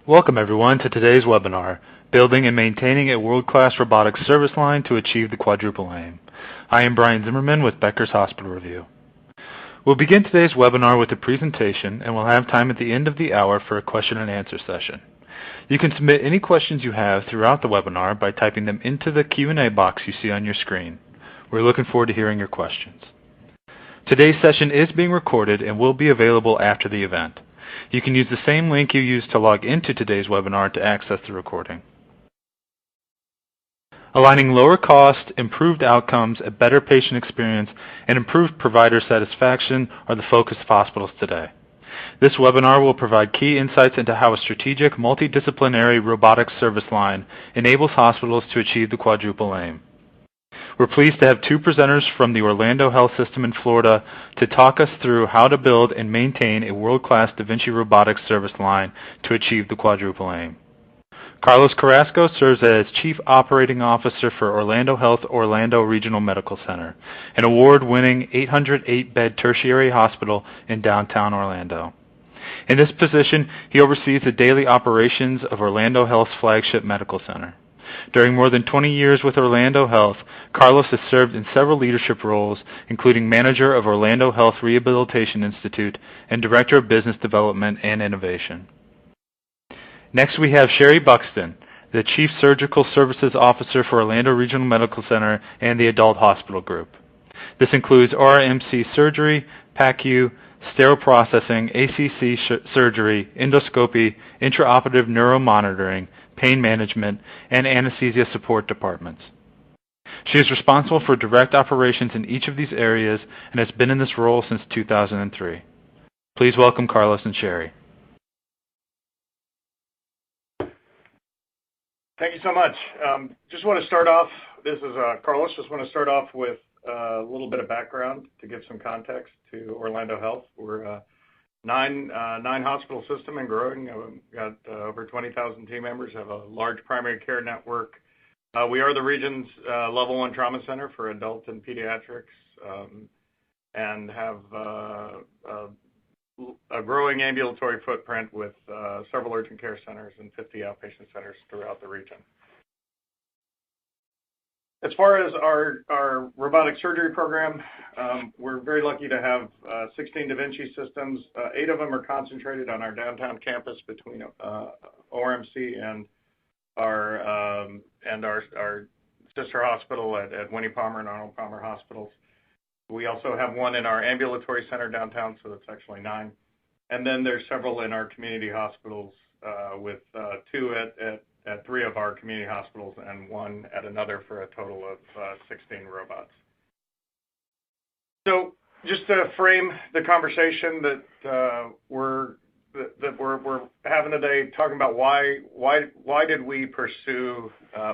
Welcome everyone to today's webinar, Building and Maintaining a World-Class Robotics Service Line to Achieve the Quadruple Aim. I am Brian Zimmerman with Becker's Hospital Review. We'll begin today's webinar with a presentation and we'll have time at the end of the hour for a question and answer session. You can submit any questions you have throughout the webinar by typing them into the Q&A box you see on your screen. We're looking forward to hearing your questions. Today's session is being recorded and will be available after the event. You can use the same link you used to log into today's webinar to access the recording. Aligning lower cost, improved outcomes, a better patient experience, and improved provider satisfaction are the focus of hospitals today. This webinar will provide key insights into how a strategic, multidisciplinary robotics service line enables hospitals to achieve the Quadruple Aim. We're pleased to have two presenters from the Orlando Health System in Florida to talk us through how to build and maintain a world-class Da Vinci robotics service line to achieve the Quadruple Aim. Carlos Carrasco serves as Chief Operating Officer for Orlando Health Orlando Regional Medical Center, an award-winning 808-bed tertiary hospital in downtown Orlando. In this position, he oversees the daily operations of Orlando Health's flagship medical center. During more than 20 years with Orlando Health, Carlos has served in several leadership roles, including manager of Orlando Health Rehabilitation Institute and Director of Business Development and Innovation. Next, we have Sherry Buxton, the Chief Surgical Services Officer for Orlando Regional Medical Center and the Adult Hospital Group. This includes RMC surgery, PACU, sterile processing, ACC surgery, endoscopy, intraoperative neuromonitoring, pain management, and anesthesia support departments. She is responsible for direct operations in each of these areas and has been in this role since 2003. Please welcome Carlos and Sherry. Thank you so much. Just want to start off, this is Carlos, just want to start off with a little bit of background to give some context to Orlando Health. We're a nine hospital system and growing. We've got over 20,000 team members, have a large primary care network. We are the region's level 1 trauma center for adult and pediatrics, and have a growing ambulatory footprint with several urgent care centers and 50 outpatient centers throughout the region. As far as our robotic surgery program, we're very lucky to have 16 Da Vinci systems. 8 of them are concentrated on our downtown campus between ORMC and our sister hospital at Winnie Palmer and Arnold Palmer hospitals. We also have one in our ambulatory center downtown, so that's actually 9. And then there's several in our community hospitals, with 2 at 3 of our community hospitals and 1 at another, for a total of 16 robots. So just to frame the conversation that we're having today, talking about why did we pursue,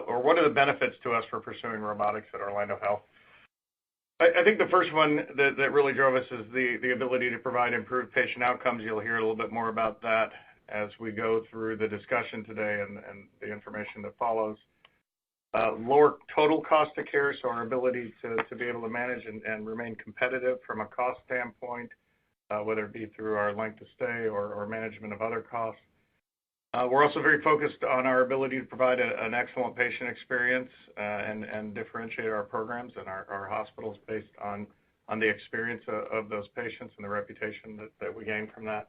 or what are the benefits to us for pursuing robotics at Orlando Health? I think the first one that really drove us is the ability to provide improved patient outcomes. You'll hear a little bit more about that as we go through the discussion today and the information that follows. Lower total cost of care, so our ability to be able to manage and remain competitive from a cost standpoint, whether it be through our length of stay or management of other costs. We're also very focused on our ability to provide an excellent patient experience and differentiate our programs and our hospitals based on the experience of those patients and the reputation that we gain from that.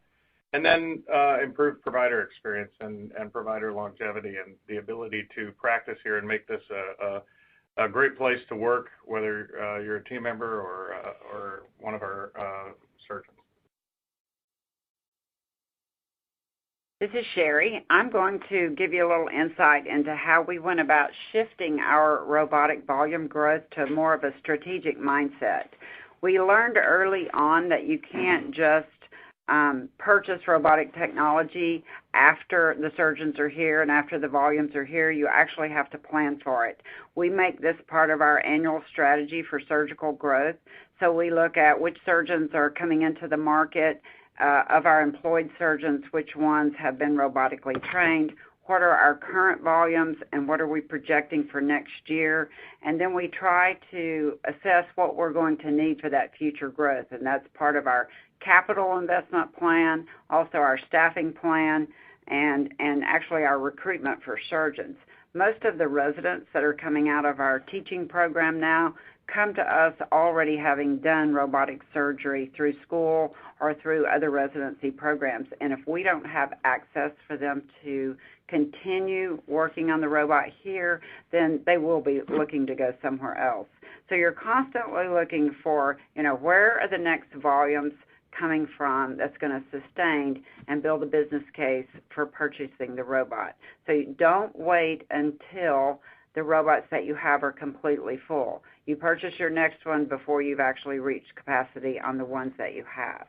And then improved provider experience and provider longevity and the ability to practice here and make this a great place to work, whether you're a team member or one of our surgeons. This is Sherry. I'm going to give you a little insight into how we went about shifting our robotic volume growth to more of a strategic mindset. We learned early on that you can't just purchase robotic technology after the surgeons are here and after the volumes are here. You actually have to plan for it. We make this part of our annual strategy for surgical growth. So we look at which surgeons are coming into the market, of our employed surgeons, which ones have been robotically trained, what are our current volumes, and what are we projecting for next year. And then we try to assess what we're going to need for that future growth, and that's part of our capital investment plan, also our staffing plan, and actually our recruitment for surgeons. Most of the residents that are coming out of our teaching program now come to us already having done robotic surgery through school or through other residency programs. And if we don't have access for them to continue working on the robot here, then they will be looking to go somewhere else. So you're constantly looking for, where are the next volumes coming from that's going to sustain and build a business case for purchasing the robot. So you don't wait until the robots that you have are completely full. You purchase your next one before you've actually reached capacity on the ones that you have.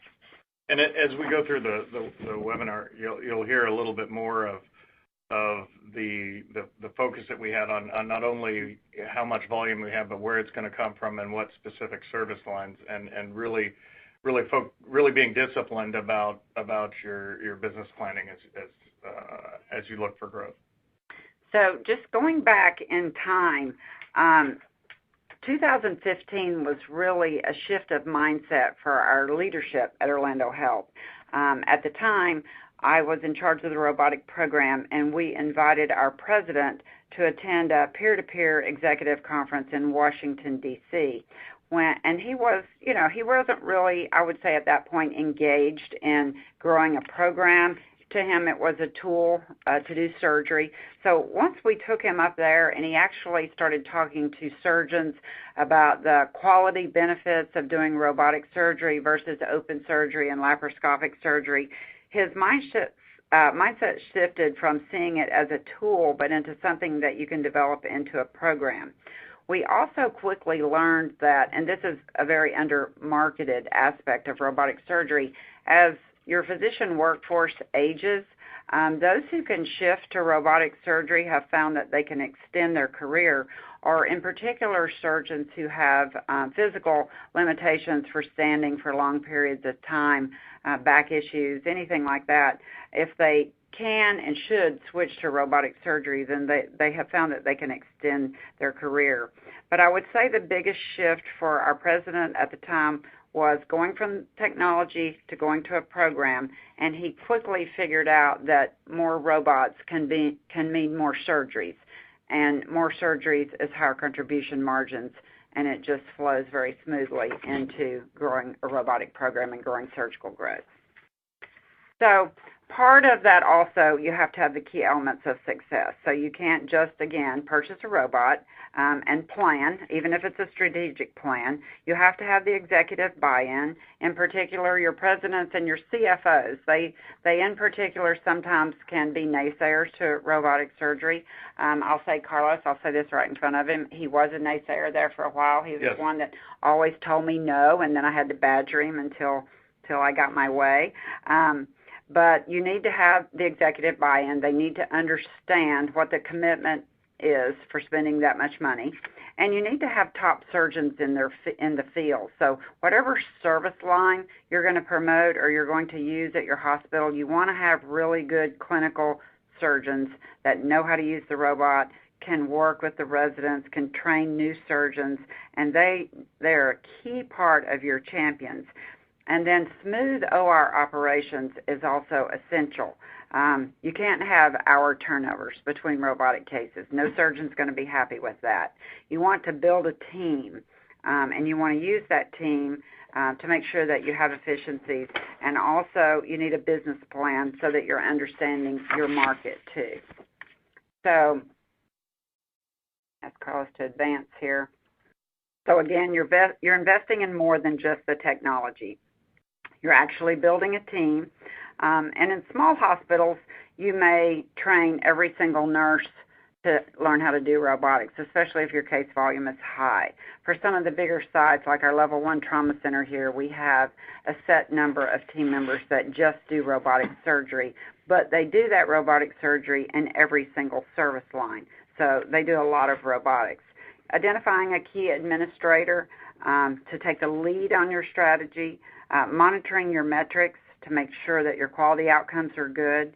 And as we go through the webinar, you'll hear a little bit more of the focus that we had on not only how much volume we have, but where it's going to come from and what specific service lines, and really being disciplined about your business planning as you look for growth. So just going back in time, 2015 was really a shift of mindset for our leadership at Orlando Health. At the time, I was in charge of the robotic program, and we invited our president to attend a peer-to-peer executive conference in Washington, D.C. And he wasn't really, I would say at that point, engaged in growing a program. To him, it was a tool to do surgery. So once we took him up there and he actually started talking to surgeons about the quality benefits of doing robotic surgery versus open surgery and laparoscopic surgery, his mindset shifted from seeing it as a tool but into something that you can develop into a program. We also quickly learned that, and this is a very under-marketed aspect of robotic surgery, as your physician workforce ages, those who can shift to robotic surgery have found that they can extend their career, or in particular surgeons who have physical limitations for standing for long periods of time, back issues, anything like that. If they can and should switch to robotic surgery, then they have found that they can extend their career. But I would say the biggest shift for our president at the time was going from technology to going to a program, and he quickly figured out that more robots can mean more surgeries, and more surgeries is higher contribution margins, and it just flows very smoothly into growing a robotic program and growing surgical growth. So part of that also, you have to have the key elements of success. So you can't just, again, purchase a robot and plan, even if it's a strategic plan. You have to have the executive buy-in, in particular your presidents and your CFOs. They in particular sometimes can be naysayers to robotic surgery. I'll say Carlos, I'll say this right in front of him. He was a naysayer there for a while. He was one that always told me no, and then I had to badger him until I got my way. But you need to have the executive buy-in. They need to understand what the commitment is for spending that much money. And you need to have top surgeons in the field. So whatever service line you're going to promote or you're going to use at your hospital, you want to have really good clinical surgeons that know how to use the robot, can work with the residents, can train new surgeons, and they're a key part of your champions. And then smooth OR operations is also essential. You can't have hour turnovers between robotic cases. No surgeon's going to be happy with that. You want to build a team, and you want to use that team to make sure that you have efficiencies. And also, you need a business plan so that you're understanding your market, too. So, ask Carlos to advance here. So, again, you're investing in more than just the technology. You're actually building a team. And in small hospitals, you may train every single nurse to learn how to do robotics, especially if your case volume is high. For some of the bigger sites, like our Level 1 Trauma Center here, we have a set number of team members that just do robotic surgery, but they do that robotic surgery in every single service line. So they do a lot of robotics. Identifying a key administrator to take the lead on your strategy, monitoring your metrics to make sure that your quality outcomes are good,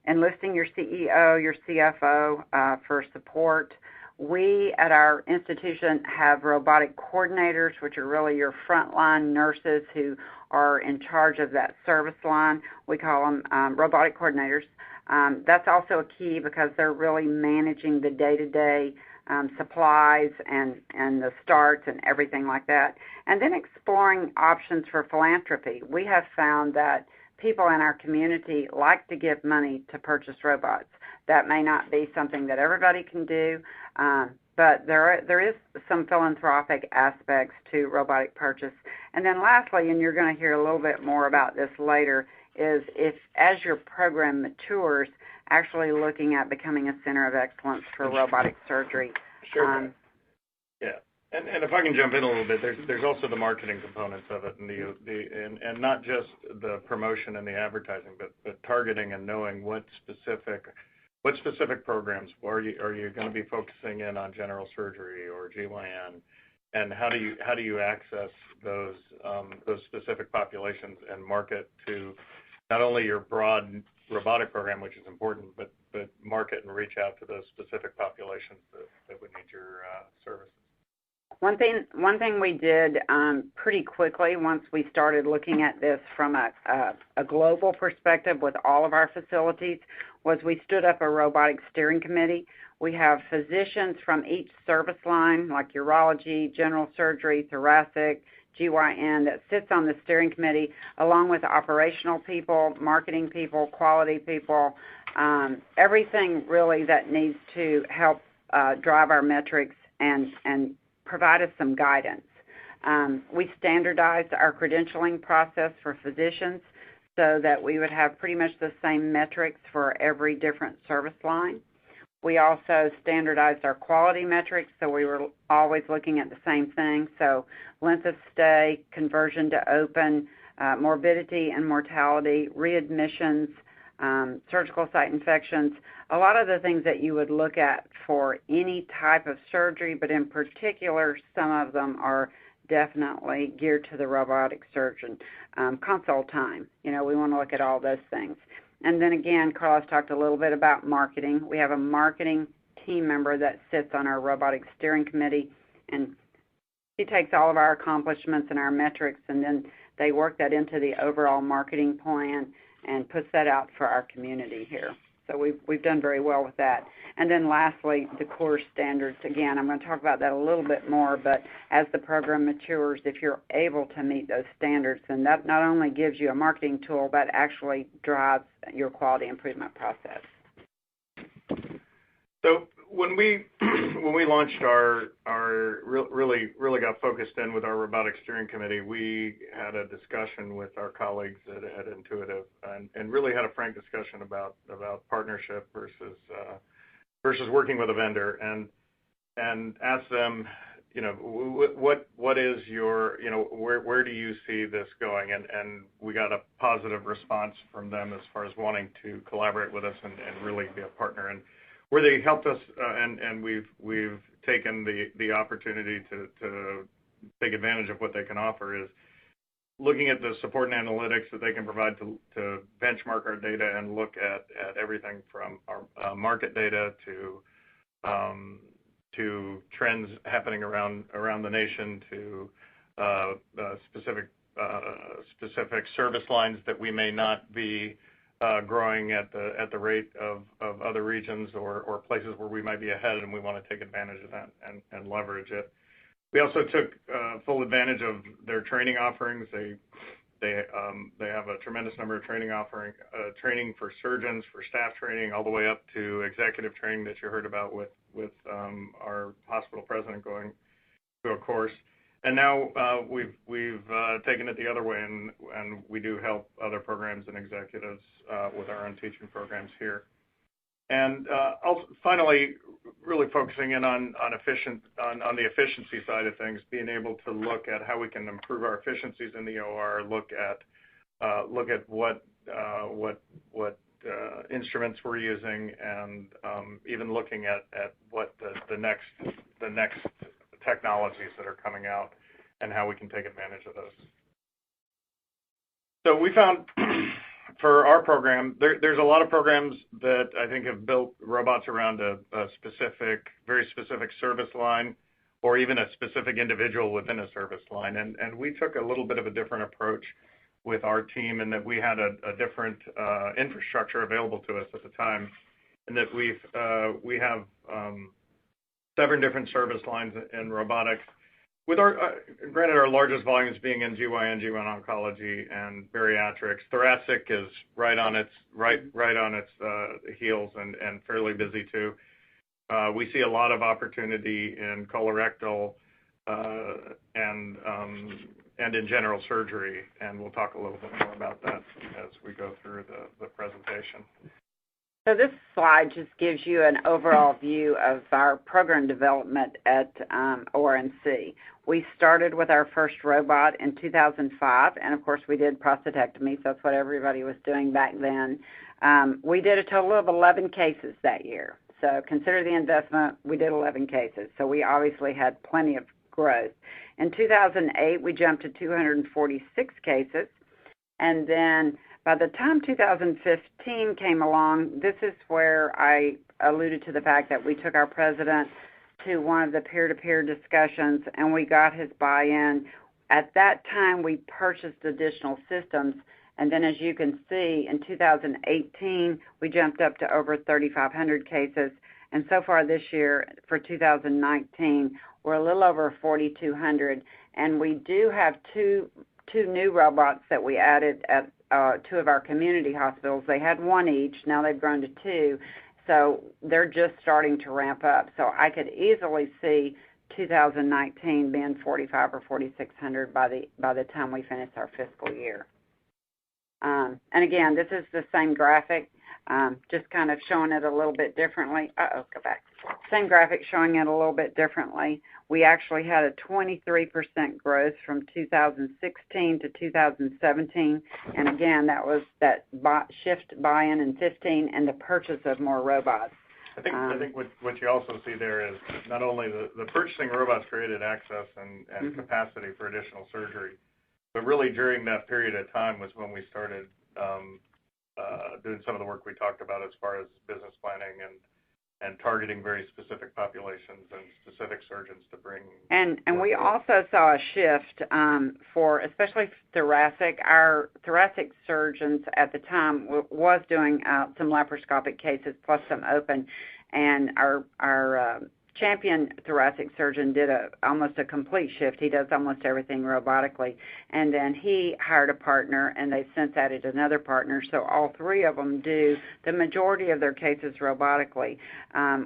enlisting your CEO, your CFO for support We at our institution have robotic coordinators, which are really your frontline nurses who are in charge of that service line. We call them robotic coordinators. That's also a key because they're really managing the day-to-day supplies and the starts and everything like that. And then exploring options for philanthropy. We have found that people in our community like to give money to purchase robots. That may not be something that everybody can do, but there is some philanthropic aspects to robotic purchase. And then lastly, and you're going to hear a little bit more about this later, is if as your program matures, actually looking at becoming a center of excellence for robotic surgery. Sure. Yeah. And if I can jump in a little bit, there's also the marketing components of it, and not just the promotion and the advertising, but targeting and knowing what specific programs are you going to be focusing in on general surgery or GYN, and how do you access those specific populations and market to not only your broad robotic program, which is important, but market and reach out to those specific populations that would need your services. One thing we did pretty quickly once we started looking at this from a global perspective with all of our facilities was we stood up a robotic steering committee. We have physicians from each service line, like urology, general surgery, thoracic, GYN, that sits on the steering committee, along with operational people, marketing people, quality people, everything really that needs to help drive our metrics and provide us some guidance. We standardized our credentialing process for physicians so that we would have pretty much the same metrics for every different service line. We also standardized our quality metrics, so we were always looking at the same thing. So length of stay, conversion to open, morbidity and mortality, readmissions, surgical site infections, a lot of the things that you would look at for any type of surgery, but in particular, some of them are definitely geared to the robotic surgeon. Consult time, we want to look at all those things. And then again, Carlos talked a little bit about marketing. We have a marketing team member that sits on our robotic steering committee, and he takes all of our accomplishments and our metrics, and then they work that into the overall marketing plan and puts that out for our community here. So we've done very well with that. And then lastly, the core standards. Again, I'm going to talk about that a little bit more, but as the program matures, if you're able to meet those standards, then that not only gives you a marketing tool, but actually drives your quality improvement process. So when we launched our really got focused in with our robotic steering committee, we had a discussion with our colleagues at Intuitive and really had a frank discussion about partnership versus working with a vendor, and asked them, what is your, where do you see this going? And we got a positive response from them as far as wanting to collaborate with us and really be a partner. And where they helped us, and we've taken the opportunity to take advantage of what they can offer, is looking at the support and analytics that they can provide to benchmark our data and look at everything from our market data to trends happening around the nation, to specific service lines that we may not be growing at the rate of other regions or places where we might be ahead, and we want to take advantage of that and leverage it. We also took full advantage of their training offerings. They have a tremendous number of training for surgeons, for staff training, all the way up to executive training that you heard about with our hospital president going to a course. And now we've taken it the other way, and we do help other programs and executives with our own teaching programs here. And also, finally, really focusing in on the efficiency side of things, being able to look at how we can improve our efficiencies in the OR, look at what instruments we're using, and even looking at what the next technologies that are coming out and how we can take advantage of those. So we found for our program, there's a lot of programs that I think have built robots around a very specific service line, or even a specific individual within a service line. And we took a little bit of a different approach with our team, in that we had a different infrastructure available to us at the time, and that we have 7 different service lines in robotics. With granted, our largest volumes being in GYN, GYN oncology, and bariatrics. Thoracic is right on its heels and fairly busy too. We see a lot of opportunity in colorectal and in general surgery, and we'll talk a little bit more about that as we go through the presentation. So this slide just gives you an overall view of our program development at ORNC. We started with our first robot in 2005, and of course we did prostatectomy, so that's what everybody was doing back then. We did a total of 11 cases that year. So consider the investment, we did 11 cases. So we obviously had plenty of growth. In 2008, we jumped to 246 cases, and then by the time 2015 came along, this is where I alluded to the fact that we took our president to one of the peer-to-peer discussions, and we got his buy-in. At that time, we purchased additional systems, and then as you can see, in 2018, we jumped up to over 3,500 cases, and so far this year, for 2019, we're a little over 4,200, and we do have two new robots that we added at 2 of our community hospitals. They had 1 each. Now they've grown to 2. So they're just starting to ramp up. So I could easily see 2019 being 4,500 or 4,600 by the time we finish our fiscal year. And again, this is the same graphic, just kind of showing it a little bit differently. Go back. Same graphic showing it a little bit differently. We actually had a 23% growth from 2016 to 2017. And again, that was that shift buy-in in 15 and the purchase of more robots. I think what you also see there is not only the purchasing robots created access and capacity for additional surgery, but really during that period of time was when we started doing some of the work we talked about as far as business planning and targeting very specific populations and specific surgeons to bring. And we also saw a shift for especially thoracic. Our thoracic surgeons at the time was doing some laparoscopic cases plus some open, and our champion thoracic surgeon did almost a complete shift. He does almost everything robotically. And then he hired a partner, and they've since added another partner. So all 3 of them do the majority of their cases robotically.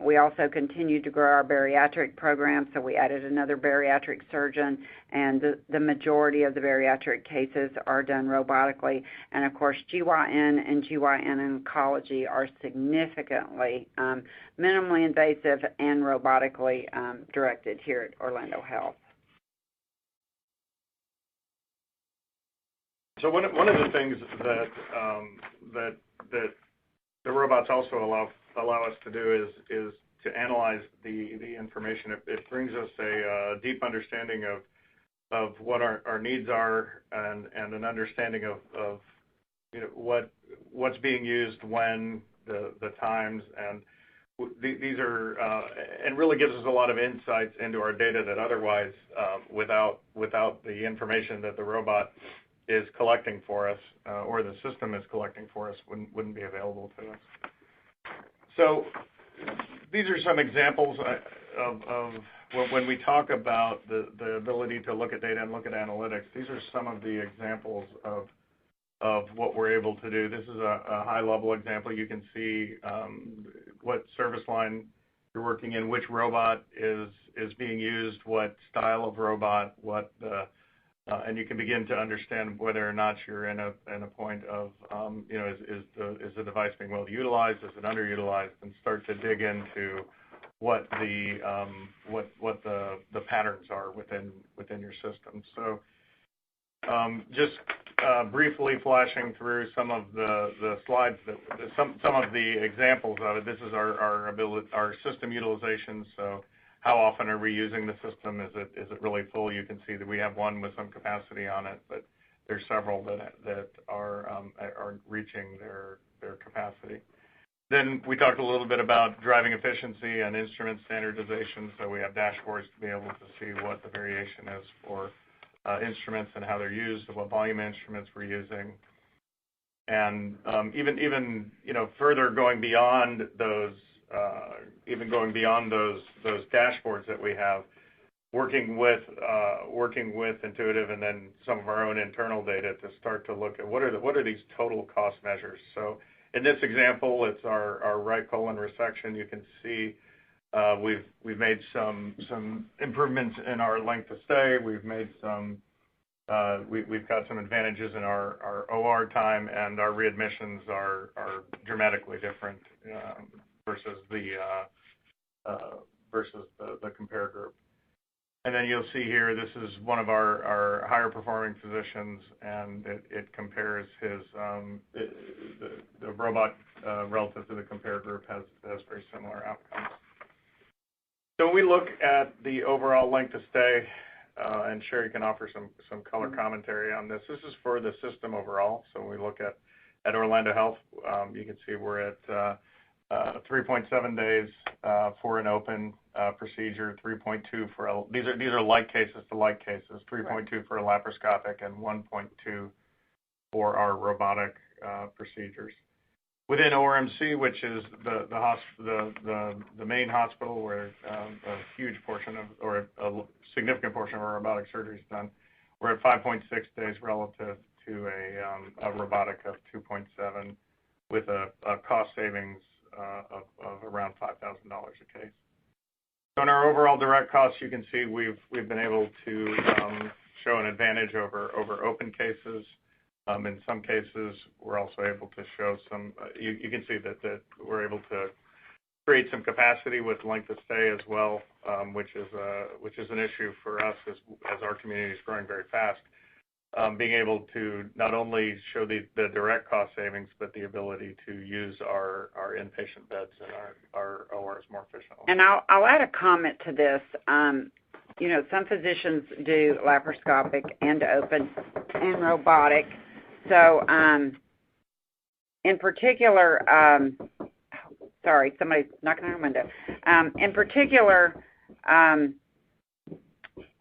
We also continued to grow our bariatric program, so we added another bariatric surgeon, and the majority of the bariatric cases are done robotically. And of course, GYN and GYN oncology are significantly minimally invasive and robotically directed here at Orlando Health. So one of the things that the robots also allow us to do is to analyze the information. It brings us a deep understanding of what our needs are and an understanding of what's being used when, the times, and these are and really gives us a lot of insights into our data that otherwise without the information that the robot is collecting for us or the system is collecting for us wouldn't be available to us. So these are some examples of when we talk about the ability to look at data and look at analytics. These are some of the examples of what we're able to do. This is a high-level example. You can see what service line you're working in, which robot is being used, what style of robot, and you can begin to understand whether or not you're in a point of, is the device being well utilized, is it underutilized, and start to dig into what the patterns are within your system. So just briefly flashing through some of the slides, some of the examples of it. This is our system utilization. So how often are we using the system? Is it really full? You can see that we have one with some capacity on it, but there's several that are reaching their capacity. Then we talked a little bit about driving efficiency and instrument standardization. So we have dashboards to be able to see what the variation is for instruments and how they're used, and what volume instruments we're using. And even further going beyond those, those dashboards that we have, working with Intuitive and then some of our own internal data to start to look at what are these total cost measures. So in this example, it's our right colon resection. You can see we've made some improvements in our length of stay. We've made we've got some advantages in our OR time, and our readmissions are dramatically different versus the compare group. And then you'll see here, this is one of our higher performing physicians, and it compares his the robot relative to the compare group has very similar outcomes. So when we look at the overall length of stay, and Sherry can offer some color commentary on this. This is for the system overall. So when we look at Orlando Health, you can see we're at 3.7 days for an open procedure, 3.2 for these are like cases to like cases, 3.2 for a laparoscopic, and 1.2 for our robotic procedures. Within ORMC, which is the main hospital where a huge portion of, or a significant portion of our robotic surgery is done, we're at 5.6 days relative to a robotic of 2.7, with a cost savings of around $5,000 a case. So in our overall direct costs, you can see we've been able to show an advantage over open cases. In some cases, we're also able to show some. You can see that we're able to create some capacity with length of stay as well, which is an issue for us as our community is growing very fast. Being able to not only show the direct cost savings, but the ability to use our inpatient beds and our ORs more efficiently. And I'll add a comment to this. Some physicians do laparoscopic and open and robotic. So, in particular, sorry, somebody's knocking on our window. In particular,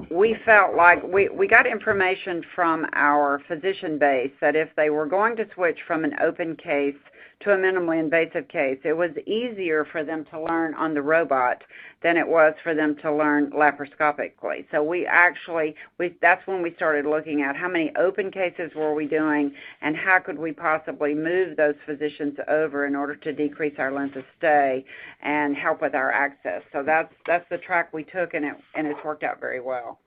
we felt like we got information from our physician base that if they were going to switch from an open case to a minimally invasive case, it was easier for them to learn on the robot than it was for them to learn laparoscopically. So that's when we started looking at how many open cases were we doing and how could we possibly move those physicians over in order to decrease our length of stay and help with our access. So that's the track we took, and it's worked out very well.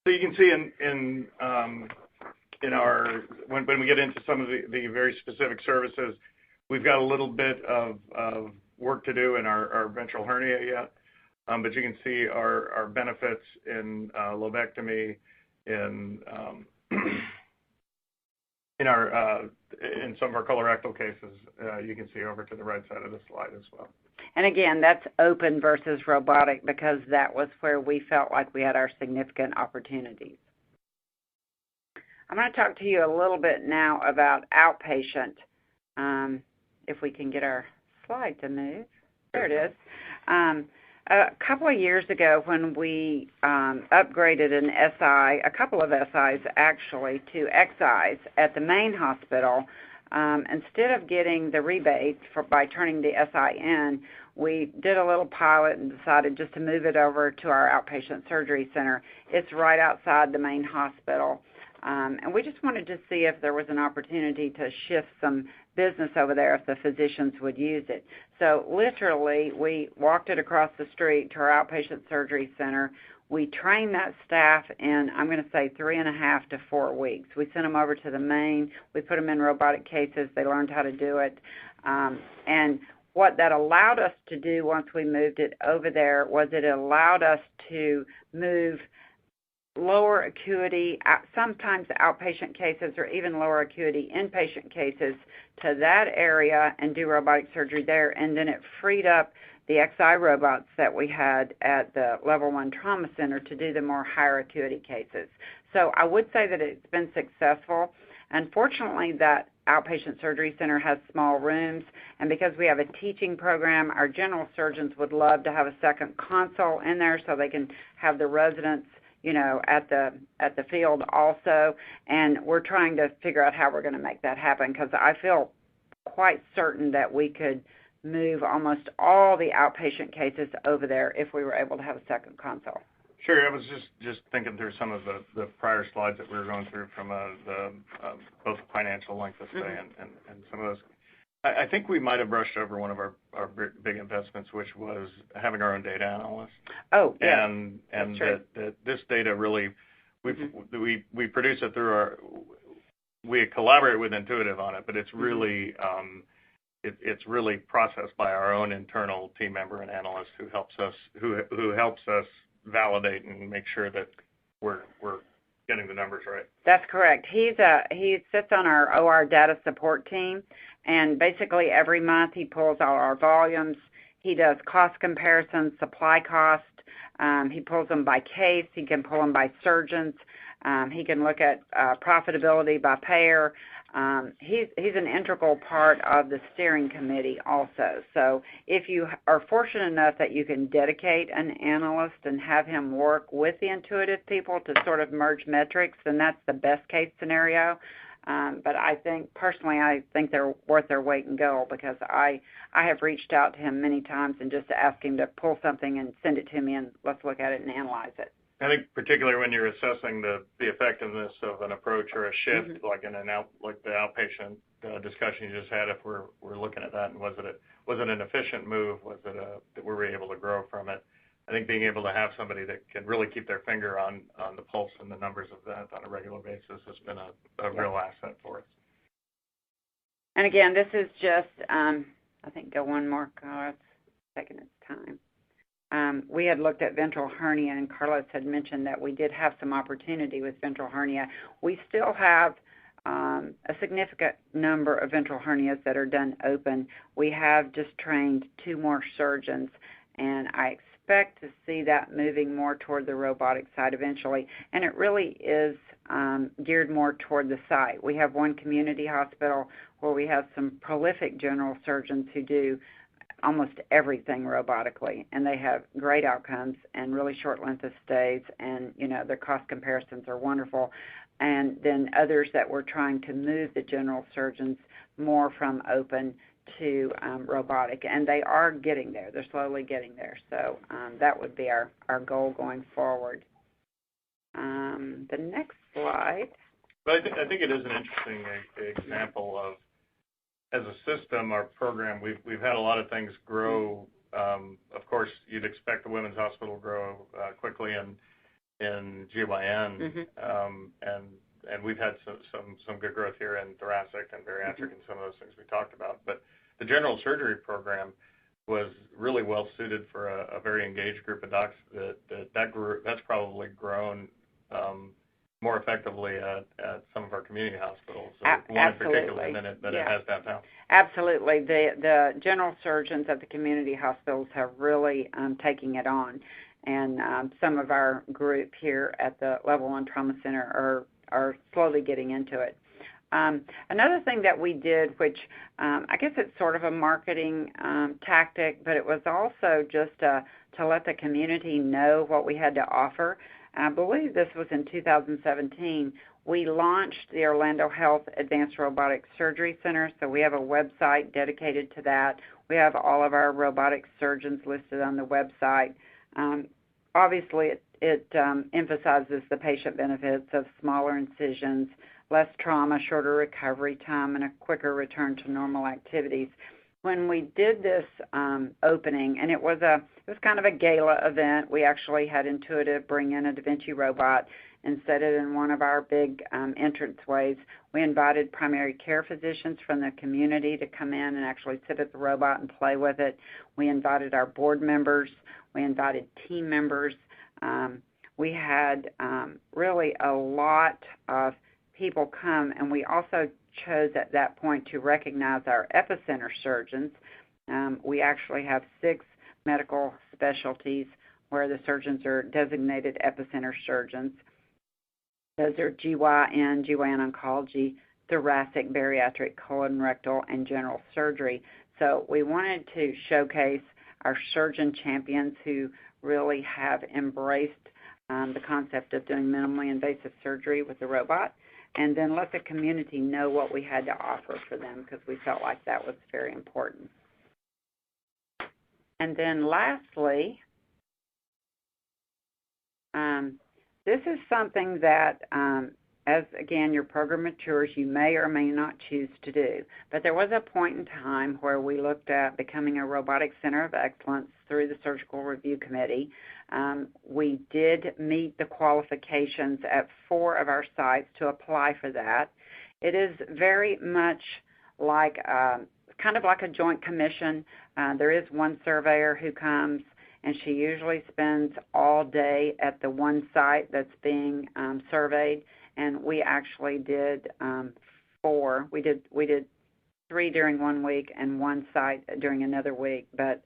So you can see in our when we get into some of the very specific services, we've got a little bit of work to do in our ventral hernia yet, but you can see our benefits in lobectomy, in some of our colorectal cases. You can see over to the right side of the slide as well. And again, that's open versus robotic because that was where we felt like we had our significant opportunities. I'm going to talk to you a little bit now about outpatient. If we can get our slide to move. There it is. A couple of years ago when we upgraded an SI, a couple of SIs actually, to XIs at the main hospital, instead of getting the rebate by turning the SI in, we did a little pilot and decided just to move it over to our outpatient surgery center. It's right outside the main hospital. And we just wanted to see if there was an opportunity to shift some business over there if the physicians would use it. So literally, we walked it across the street to our outpatient surgery center. We trained that staff in, I'm going to say, 3.5 to 4 weeks. We sent them over to the main. We put them in robotic cases. They learned how to do it. And what that allowed us to do once we moved it over there was it allowed us to move lower acuity, sometimes outpatient cases or even lower acuity inpatient cases to that area and do robotic surgery there. And then it freed up the XI robots that we had at the Level 1 Trauma Center to do the more higher acuity cases. So I would say that it's been successful. Unfortunately, that outpatient surgery center has small rooms, and because we have a teaching program, our general surgeons would love to have a second console in there so they can have the residents, at the field also. And we're trying to figure out how we're going to make that happen, because I feel quite certain that we could move almost all the outpatient cases over there if we were able to have a second console. Sure. I was just thinking through some of the prior slides that we were going through from both financial length of stay and some of those. I think we might have brushed over one of our big investments, which was having our own data analyst. Oh, yeah. And that this data really, we produce it through we collaborate with Intuitive on it, but it's really it's really processed by our own internal team member and analyst who helps us validate and make sure that we're getting the numbers right. That's correct. He sits on our OR data support team, and basically every month he pulls all our volumes. He does cost comparisons, supply cost. He pulls them by case. He can pull them by surgeons. He can look at profitability by payer. He's an integral part of the steering committee also. So if you are fortunate enough that you can dedicate an analyst and have him work with the Intuitive people to sort of merge metrics, then that's the best case scenario. But I think they're worth their weight in gold, because I have reached out to him many times and just asked him to pull something and send it to me, and let's look at it and analyze it. I think particularly when you're assessing the effectiveness of an approach or a shift, like like the outpatient discussion you just had, if we're looking at that, and was it an efficient move? Was it that we were able to grow from it? I think being able to have somebody that can really keep their finger on the pulse and the numbers of that on a regular basis has been a real asset for us. And again, this is just, I think, go one more, Carlos, taking its time. We had looked at ventral hernia, and Carlos had mentioned that we did have some opportunity with ventral hernia. We still have a significant number of ventral hernias that are done open. We have just trained 2 more surgeons, and I expect to see that moving more toward the robotic side eventually. And it really is geared more toward the site. We have one community hospital where we have some prolific general surgeons who do almost everything robotically, and they have great outcomes and really short length of stays, and their cost comparisons are wonderful. And then others that we're trying to move the general surgeons more from open to robotic, and they are getting there. They're slowly getting there. So that would be our goal going forward. The next slide. But I think it is an interesting example of, as a system, our program, we've had a lot of things grow. Of course, you'd expect the women's hospital to grow quickly in GYN, and we've had some good growth here in thoracic and bariatric and some of those things we talked about. But the general surgery program was really well suited for a very engaged group of docs that's probably grown more effectively at some of our community hospitals, one in particular than it has downtown. Absolutely. The general surgeons at the community hospitals have really taken it on, and some of our group here at the Level 1 Trauma Center are slowly getting into it. Another thing that we did, which I guess it's sort of a marketing tactic, but it was also just to let the community know what we had to offer. I believe this was in 2017. We launched the Orlando Health Advanced Robotic Surgery Center, so we have a website dedicated to that. We have all of our robotic surgeons listed on the website. Obviously, it emphasizes the patient benefits of smaller incisions, less trauma, shorter recovery time, and a quicker return to normal activities. When we did this opening, and it was kind of a gala event, we actually had Intuitive bring in a Da Vinci robot and set it in one of our big entranceways. We invited primary care physicians from the community to come in and actually sit at the robot and play with it. We invited our board members. We invited team members. We had really a lot of people come, and we also chose at that point to recognize our epicenter surgeons. We actually have 6 medical specialties where the surgeons are designated epicenter surgeons. Those are GYN, GYN oncology, thoracic, bariatric, colorectal, and general surgery. So we wanted to showcase our surgeon champions who really have embraced the concept of doing minimally invasive surgery with the robot, and then let the community know what we had to offer for them, because we felt like that was very important. And then lastly, this is something that, as again your program matures, you may or may not choose to do. But there was a point in time where we looked at becoming a robotic center of excellence through the Surgical Review Committee. We did meet the qualifications at 4 of our sites to apply for that. It is very much like kind of like a joint commission. There is one surveyor who comes, and she usually spends all day at the one site that's being surveyed. And we actually did 4. We did 3 during one week and 1 site during another week. But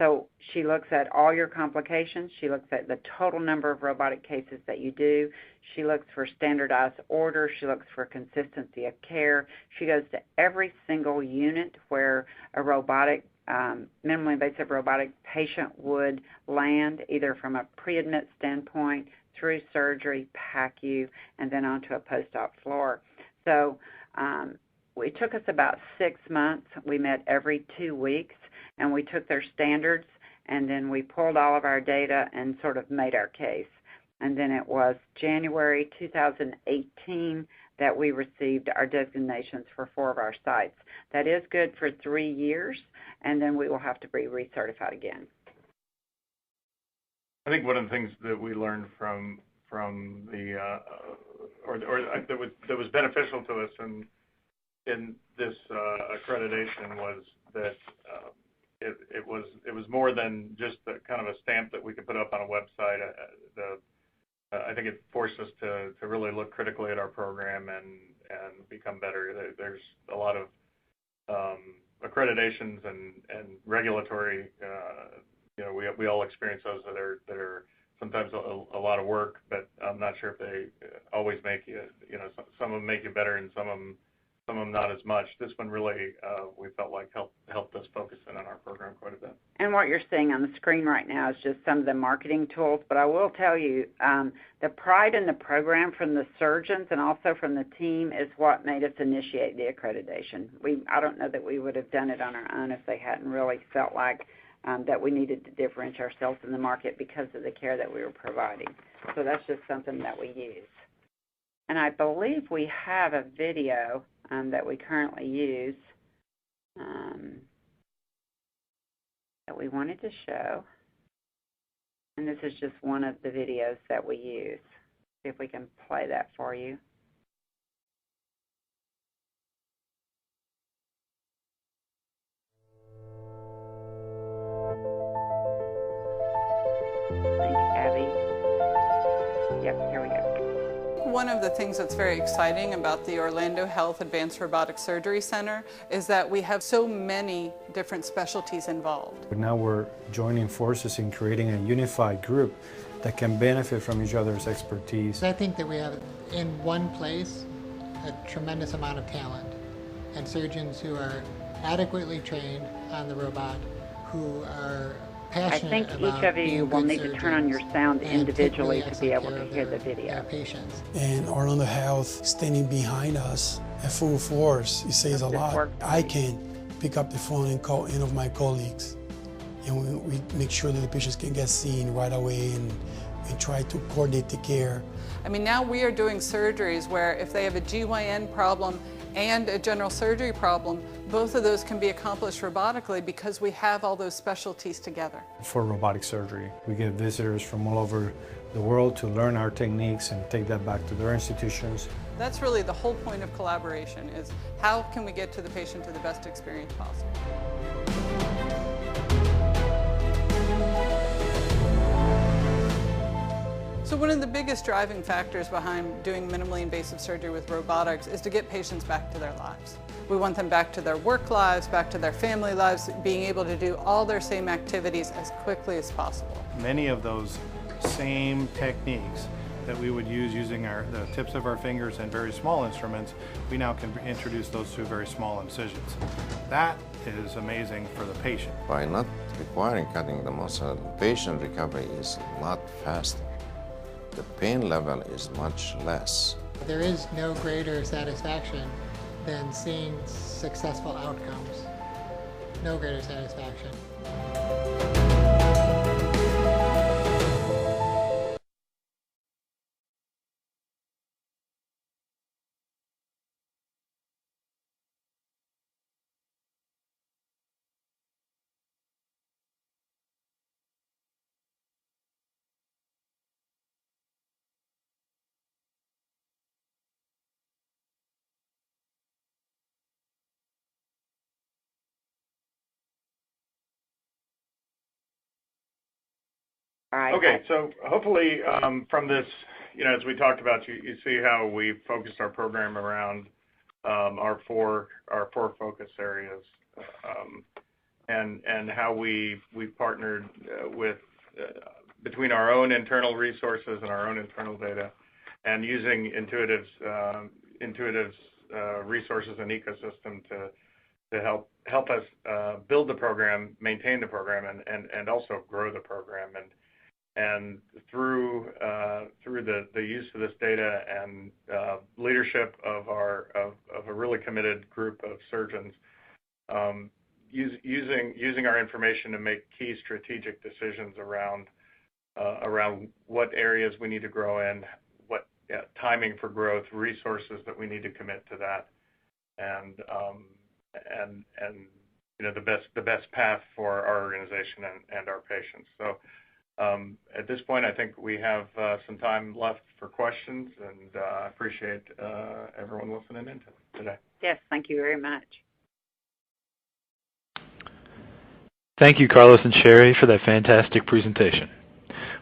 so she looks at all your complications. She looks at the total number of robotic cases that you do. She looks for standardized orders. She looks for consistency of care. She goes to every single unit where a robotic, minimally invasive robotic patient would land, either from a pre-admit standpoint, through surgery, PACU, and then onto a post-op floor. So it took us about 6 months. We met every 2 weeks, and we took their standards, and then we pulled all of our data and sort of made our case. And then it was January 2018 that we received our designations for 4 of our sites. That is good for 3 years, and then we will have to be recertified again. I think one of the things that we learned from the that was beneficial to us in this accreditation was that it was more than just the kind of a stamp that we could put up on a website. I think it forced us to really look critically at our program and become better. There's a lot of accreditations and regulatory. We all experience those that are sometimes a lot of work, but I'm not sure if they always make you. Some of them make you better, and some of them not as much. This one really, we felt like helped us focus in on our program quite a bit. And what you're seeing on the screen right now is just some of the marketing tools, but I will tell you, the pride in the program from the surgeons and also from the team is what made us initiate the accreditation. I don't know that we would have done it on our own if they hadn't really felt like that we needed to differentiate ourselves in the market because of the care that we were providing. So that's just something that we use. And I believe we have a video that we currently use that we wanted to show. And this is just one of the videos that we use. See if we can play that for you. Thank you, Abby. Yep, here we go. One of the things that's very exciting about the Orlando Health Advanced Robotic Surgery Center is that we have so many different specialties involved. Now we're joining forces in creating a unified group that can benefit from each other's expertise. I think that we have in one place a tremendous amount of talent and surgeons who are adequately trained on the robot, who are I think each of you will need to turn on your sound individually to be able to hear the video. And Orlando Health standing behind us at full force, it says a lot. I can pick up the phone and call any of my colleagues, and we make sure that the patients can get seen right away and try to coordinate the care. I mean, now we are doing surgeries where if they have a GYN problem and a general surgery problem, both of those can be accomplished robotically because we have all those specialties together. For robotic surgery, we get visitors from all over the world to learn our techniques and take that back to their institutions. That's really the whole point of collaboration, is how can we get to the patient to the best experience possible. So one of the biggest driving factors behind doing minimally invasive surgery with robotics is to get patients back to their lives. We want them back to their work lives, back to their family lives, being able to do all their same activities as quickly as possible. Many of those same techniques that we would use using the tips of our fingers and very small instruments, we now can introduce those to very small incisions. That is amazing for the patient. By not requiring cutting the muscle, the patient recovery is a lot faster. The pain level is much less. There is no greater satisfaction than seeing successful outcomes. No greater satisfaction. All right. Okay, so hopefully from this, as we talked about, you see how we focused our program around our four focus areas, and how we partnered with between our own internal resources and our own internal data, and using Intuitive's resources and ecosystem to help us build the program, maintain the program, and also grow the program. And through the use of this data and leadership of a really committed group of surgeons, using our information to make key strategic decisions around what areas we need to grow in, what timing for growth, resources that we need to commit to that, and the best path for our organization and our patients. So. At this point, I think we have some time left for questions, and I appreciate everyone listening in today. Yes, thank you very much. Thank you, Carlos and Sherry, for that fantastic presentation.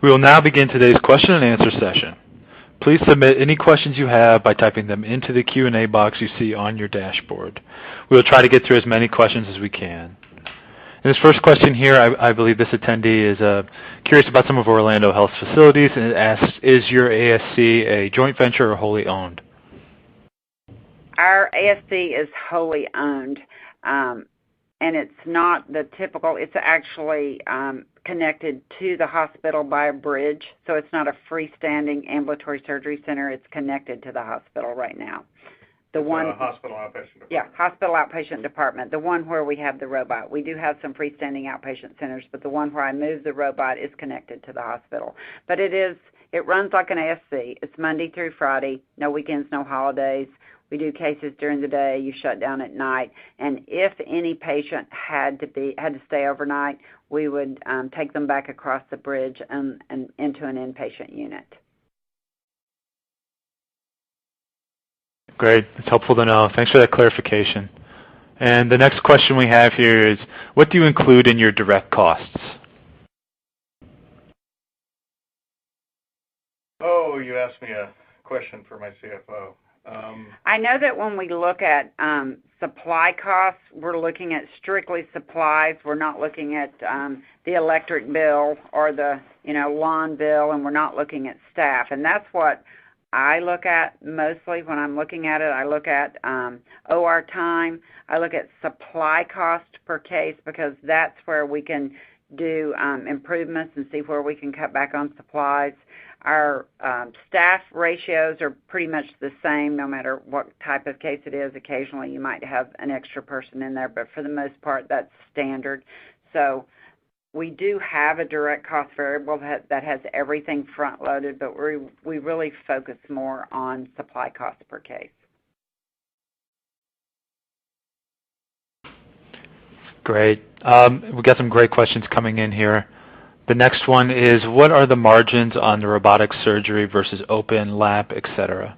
We will now begin today's question and answer session. Please submit any questions you have by typing them into the Q&A box you see on your dashboard. We will try to get through as many questions as we can. And this first question here, I believe this attendee is curious about some of Orlando Health's facilities, and it asks, is your ASC a joint venture or wholly owned? Our ASC is wholly owned, and it's not the typical, it's actually connected to the hospital by a bridge, so it's not a freestanding ambulatory surgery center. It's connected to the hospital right now. The one hospital outpatient department. Yeah, hospital outpatient department, the one where we have the robot. We do have some freestanding outpatient centers, but the one where I move the robot is connected to the hospital. But it runs like an ASC. It's Monday through Friday, no weekends, no holidays. We do cases during the day. You shut down at night. And if any patient had to stay overnight, we would take them back across the bridge and into an inpatient unit. Great. It's helpful to know. Thanks for that clarification. And the next question we have here is, what do you include in your direct costs? Oh, you asked me a question for my CFO. I know that when we look at supply costs, we're looking at strictly supplies. We're not looking at the electric bill or the lawn bill, and we're not looking at staff. And that's what I look at mostly when I'm looking at it. I look at OR time. I look at supply cost per case, because that's where we can do improvements and see where we can cut back on supplies. Our staff ratios are pretty much the same no matter what type of case it is. Occasionally you might have an extra person in there, but for the most part that's standard. So we do have a direct cost variable that has everything front-loaded, but we really focus more on supply costs per case. Great. We've got some great questions coming in here. The next one is, what are the margins on the robotic surgery versus open, lap, etc.?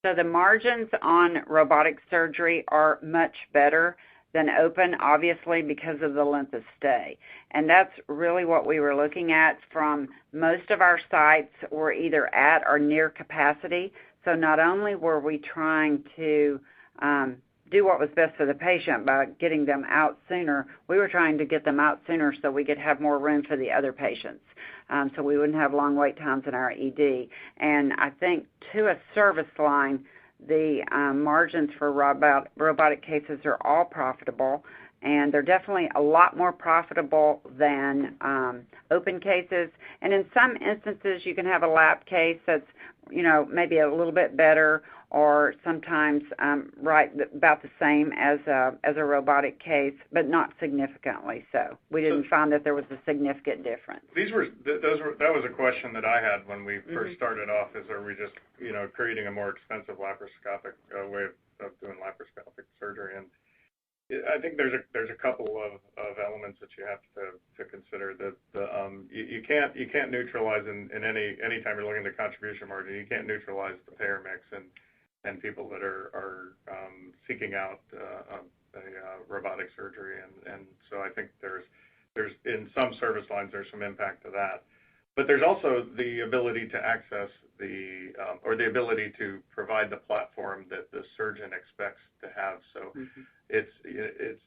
So the margins on robotic surgery are much better than open, obviously, because of the length of stay. And that's really what we were looking at. From most of our sites were either at or near capacity. So not only were we trying to do what was best for the patient by getting them out sooner, we were trying to get them out sooner so we could have more room for the other patients, so we wouldn't have long wait times in our ED. And I think to a service line, the margins for robotic cases are all profitable, and they're definitely a lot more profitable than open cases. And in some instances, you can have a lap case that's, maybe a little bit better, or sometimes right about the same as a robotic case, but not significantly so. We didn't find that there was a significant difference. That was a question that I had when we first started off, is are we just, creating a more expensive laparoscopic way of doing laparoscopic surgery? And I think there's a couple of elements that you have to consider. That you can't neutralize in any time you're looking at the contribution margin. You can't neutralize the payer mix and people that are seeking out a robotic surgery, and so I think there's in some service lines there's some impact to that. But there's also the ability to access or the ability to provide the platform that the surgeon expects to have. So it's if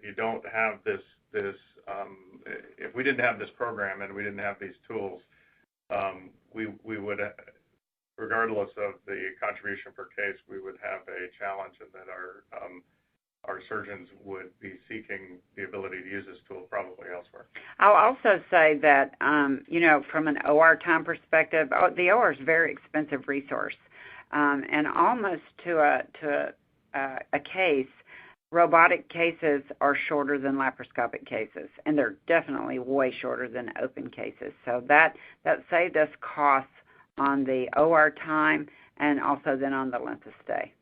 you don't have this if we didn't have this program and we didn't have these tools, we would, regardless of the contribution per case, we would have a challenge, in that our surgeons would be seeking the ability to use this tool probably elsewhere. I'll also say that, from an OR time perspective, the OR is a very expensive resource, and almost to a case, robotic cases are shorter than laparoscopic cases, and they're definitely way shorter than open cases. So that saved us costs on the OR time, and also then on the length of stay.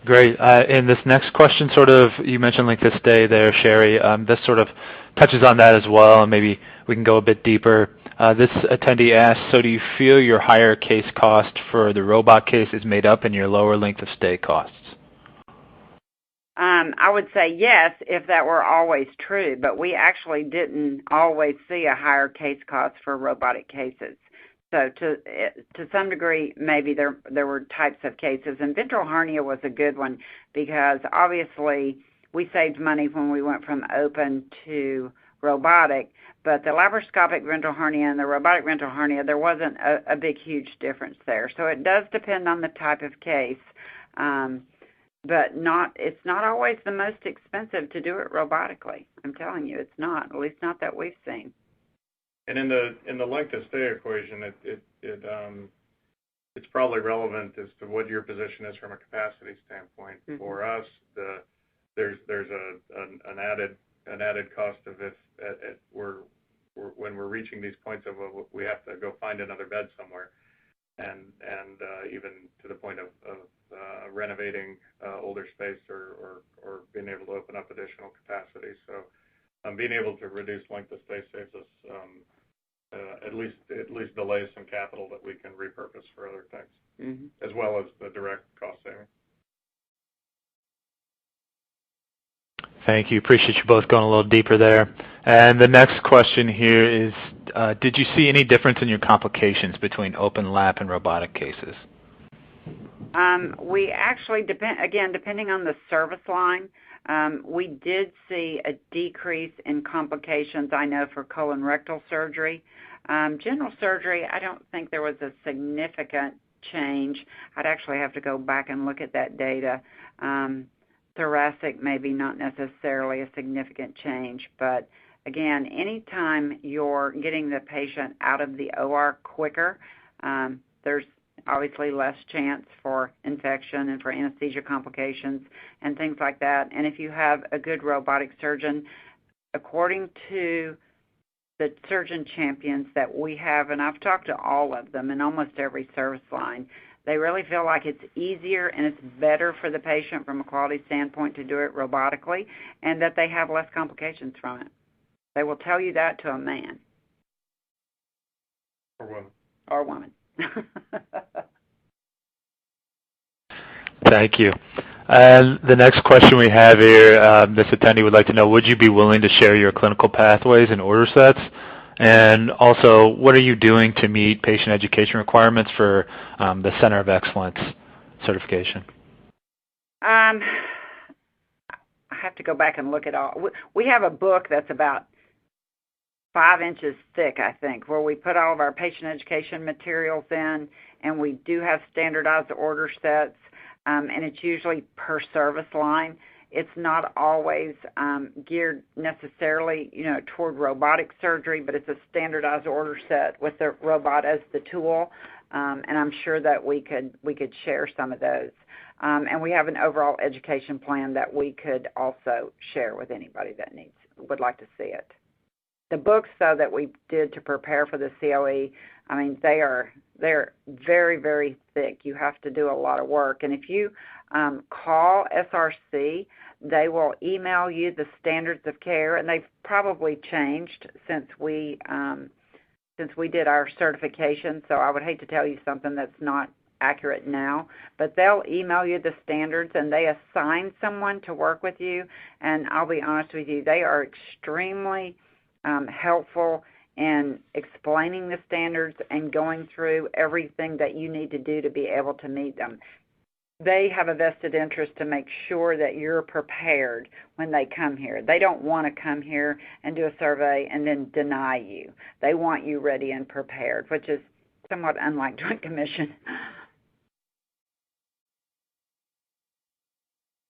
Great. And this next question, you mentioned length of stay there, Sherry. This sort of touches on that as well, and maybe we can go a bit deeper. This attendee asks, so do you feel your higher case cost for the robot case is made up in your lower length of stay costs? I would say yes, if that were always true, but we actually didn't always see a higher case cost for robotic cases. So to some degree, maybe there were types of cases, and ventral hernia was a good one, because obviously we saved money when we went from open to robotic, but the laparoscopic ventral hernia and the robotic ventral hernia, there wasn't a big, huge difference there. So it does depend on the type of case, but it's not always the most expensive to do it robotically. I'm telling you, it's not, at least not that we've seen. And in the length of stay equation, it's probably relevant as to what your position is from a capacity standpoint. For us, there's an added cost of when we're reaching these points of we have to go find another bed somewhere, and even to the point of renovating older space or being able to open up additional capacity. So being able to reduce length of stay saves us at least delays some capital that we can repurpose for other things, as well as the direct cost saving. Thank you. Appreciate you both going a little deeper there. And the next question here is, did you see any difference in your complications between open lap and robotic cases? We actually, depending on the service line, we did see a decrease in complications, I know, for colon rectal surgery. General surgery, I don't think there was a significant change. I'd actually have to go back and look at that data. Thoracic, maybe not necessarily a significant change, but again, anytime you're getting the patient out of the OR quicker, there's obviously less chance for infection and for anesthesia complications and things like that. And if you have a good robotic surgeon, according to the surgeon champions that we have, and I've talked to all of them in almost every service line, they really feel like it's easier and it's better for the patient from a quality standpoint to do it robotically, and that they have less complications from it. They will tell you that to a man. Or woman. Or woman. Thank you. And the next question we have here, this attendee would like to know, would you be willing to share your clinical pathways and order sets? And also, what are you doing to meet patient education requirements for the Center of Excellence certification? I have to go back and look at all. We have a book that's about 5 inches thick, I think, where we put all of our patient education materials in, and we do have standardized order sets, and it's usually per service line. It's not always geared necessarily, toward robotic surgery, but it's a standardized order set with the robot as the tool, and I'm sure that we could share some of those. And we have an overall education plan that we could also share with anybody that would like to see it. The books, though, that we did to prepare for the COE, I mean, they're very, very thick. You have to do a lot of work. And if you call SRC, they will email you the standards of care, and they've probably changed since we did our certification. So I would hate to tell you something that's not accurate now, but they'll email you the standards, and they assign someone to work with you. And I'll be honest with you, they are extremely helpful in explaining the standards and going through everything that you need to do to be able to meet them. They have a vested interest to make sure that you're prepared when they come here. They don't want to come here and do a survey and then deny you. They want you ready and prepared, which is somewhat unlike Joint Commission.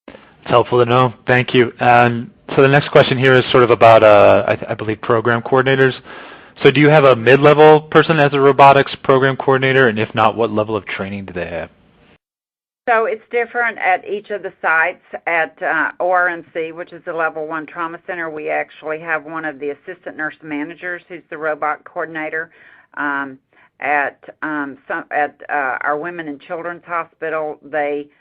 It's helpful to know. Thank you. And so the next question here is sort of about, I believe, program coordinators. So do you have a mid-level person as a robotics program coordinator? And if not, what level of training do they have? So it's different at each of the sites. At ORNC, which is the Level 1 Trauma Center, we actually have one of the assistant nurse managers who's the robot coordinator. At our Women and Children's Hospital, they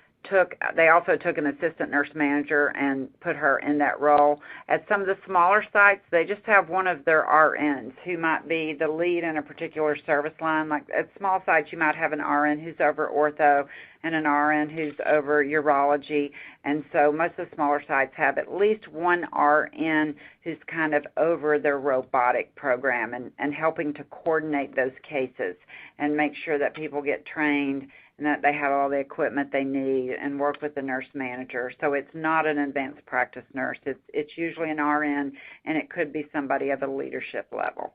also took an assistant nurse manager and put her in that role. At some of the smaller sites, they just have one of their RNs who might be the lead in a particular service line. Like at small sites, you might have an RN who's over ortho and an RN who's over urology. And so most of the smaller sites have at least one RN who's kind of over their robotic program and helping to coordinate those cases and make sure that people get trained and that they have all the equipment they need and work with the nurse manager. So it's not an advanced practice nurse. It's usually an RN, and it could be somebody at the leadership level.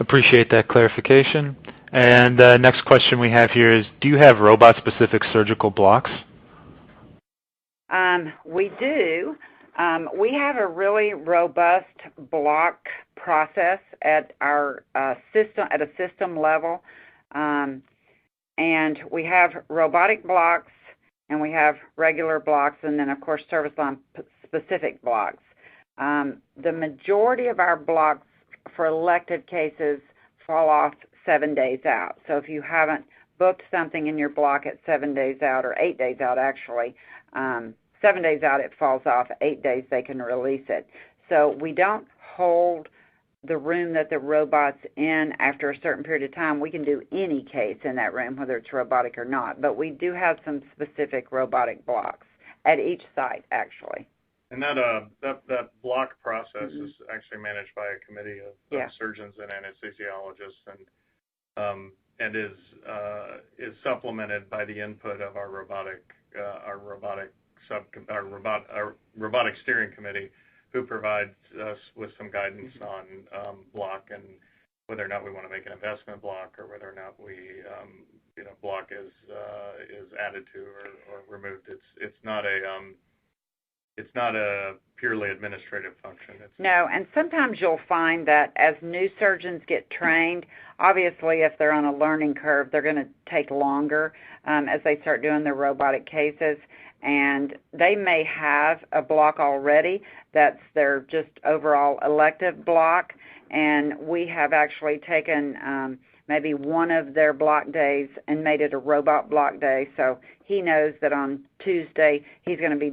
Appreciate that clarification. And next question we have here is, do you have robot-specific surgical blocks? We do. We have a really robust block process at our system, at a system level, and we have robotic blocks, and we have regular blocks, and then of course service line specific blocks. The majority of our blocks for elective cases fall off 7 days out. So if you haven't booked something in your block at 7 days out, or 8 days out actually, 7 days out it falls off, 8 days they can release it. So we don't hold the room that the robot's in after a certain period of time. We can do any case in that room, whether it's robotic or not, but we do have some specific robotic blocks at each site, actually. And that block process is actually managed by a committee of surgeons and anesthesiologists, and is supplemented by the input of our robotic steering committee, who provides us with some guidance on block and whether or not we want to make an investment block or whether or not we block is added to or removed. It's not a purely administrative function. No, and sometimes you'll find that as new surgeons get trained, obviously if they're on a learning curve, they're going to take longer as they start doing their robotic cases. And they may have a block already that's their just overall elective block. And we have actually taken maybe one of their block days and made it a robot block day. So he knows that on Tuesday he's going to be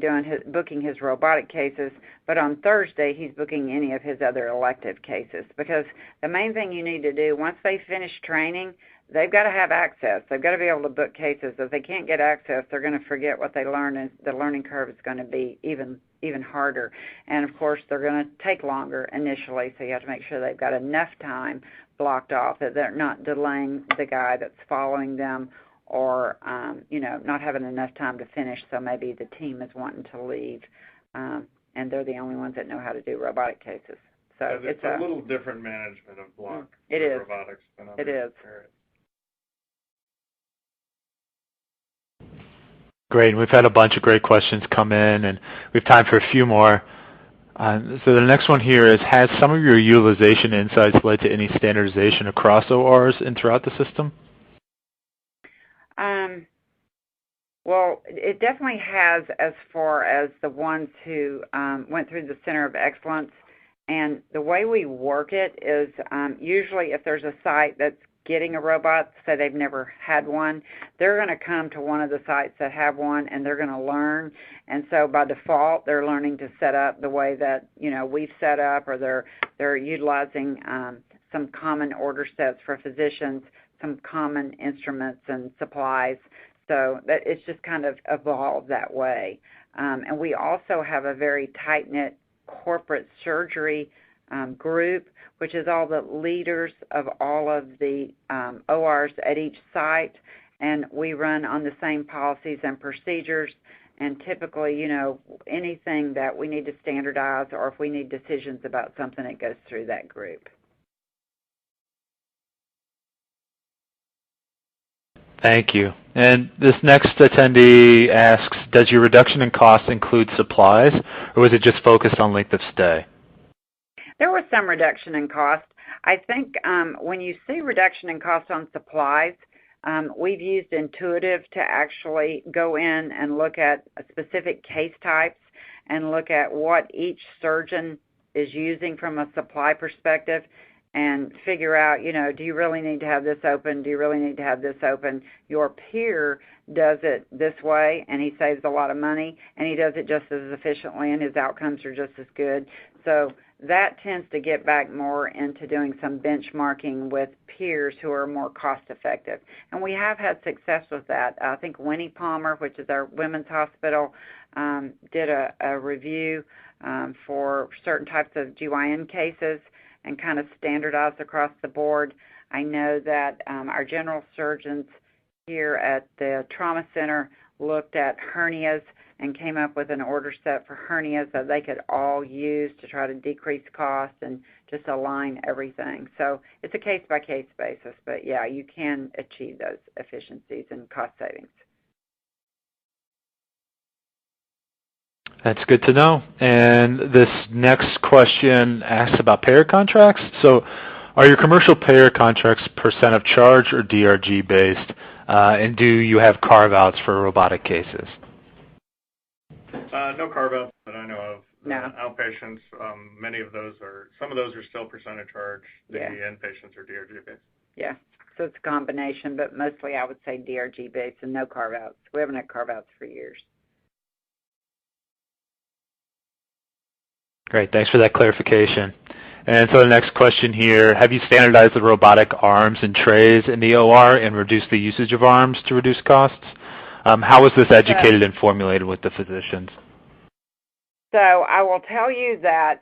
booking his robotic cases, but on Thursday he's booking any of his other elective cases. Because the main thing you need to do, once they finish training, they've got to have access. They've got to be able to book cases. If they can't get access, they're going to forget what they learned, and the learning curve is going to be even harder. And, of course, they're going to take longer initially, so you have to make sure they've got enough time blocked off that they're not delaying the guy that's following them or, not having enough time to finish, so maybe the team is wanting to leave, and they're the only ones that know how to do robotic cases. So it's a little different management of block robotics than other areas. Great. We've had a bunch of great questions come in, and we have time for a few more. So the next one here is, has some of your utilization insights led to any standardization across ORs and throughout the system? Well, it definitely has, as far as the ones who went through the Center of Excellence. And the way we work it is usually if there's a site that's getting a robot, say they've never had one, they're going to come to one of the sites that have one, and they're going to learn. And so by default, they're learning to set up the way that we've set up, or they're utilizing some common order sets for physicians, some common instruments and supplies. So that it's just kind of evolved that way. And we also have a very tight-knit corporate surgery group, which is all the leaders of all of the ORs at each site, and we run on the same policies and procedures. And typically, anything that we need to standardize, or if we need decisions about something, it goes through that group. Thank you. And this next attendee asks, does your reduction in costs include supplies, or was it just focused on length of stay? There was some reduction in cost. I think when you see reduction in cost on supplies, we've used Intuitive to actually go in and look at specific case types and look at what each surgeon is using from a supply perspective, and figure out, do you really need to have this open? Do you really need to have this open? Your peer does it this way, and he saves a lot of money, and he does it just as efficiently, and his outcomes are just as good. So that tends to get back more into doing some benchmarking with peers who are more cost-effective. And we have had success with that. I think Winnie Palmer, which is our women's hospital, did a review for certain types of GYN cases, and kind of standardized across the board. I know that our general surgeons here at the trauma center looked at hernias and came up with an order set for hernias that they could all use to try to decrease cost and just align everything. So it's a case-by-case basis, but yeah, you can achieve those efficiencies and cost savings. That's good to know. And this next question asks about payer contracts. So are your commercial payer contracts percent of charge or DRG based? And do you have carve-outs for robotic cases? No carve-outs that I know of. No. Outpatients, some of those are still percentage charge. The inpatients are DRG based. Yeah, so it's a combination, but mostly I would say DRG based and no carve-outs. We haven't had carve-outs for years. Great, thanks for that clarification. And so the next question here, have you standardized the robotic arms and trays in the OR and reduced the usage of arms to reduce costs? How was this educated and formulated with the physicians? So I will tell you that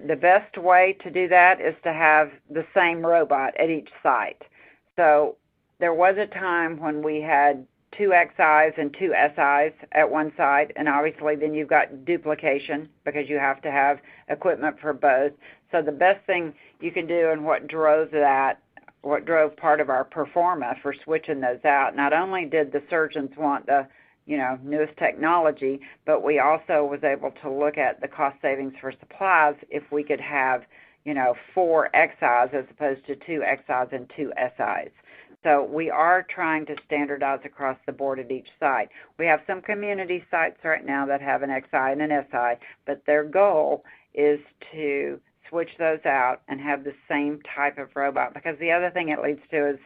the best way to do that is to have the same robot at each site. So there was a time when we had 2 XIs and 2 SIs at one site, and obviously then you've got duplication because you have to have equipment for both. So the best thing you can do, and what drove part of our performa for switching those out, not only did the surgeons want the newest technology, but we also was able to look at the cost savings for supplies if we could have 4 XIs as opposed to 2 XIs and 2 SIs. So we are trying to standardize across the board at each site. We have some community sites right now that have an XI and an SI, but their goal is to switch those out and have the same type of robot, because the other thing it leads to is,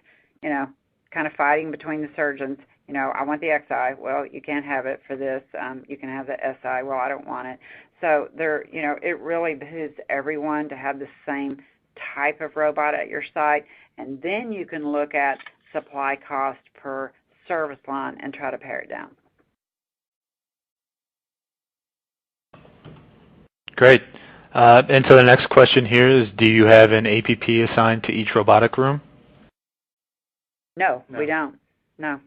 kind of fighting between the surgeons. I want the XI. Well, you can't have it for this. You can have the SI. Well, I don't want it. So it really behooves everyone to have the same type of robot at your site, and then you can look at supply cost per service line and try to pare it down. Great. And so the next question here is, do you have an APP assigned to each robotic room? No, we don't. No.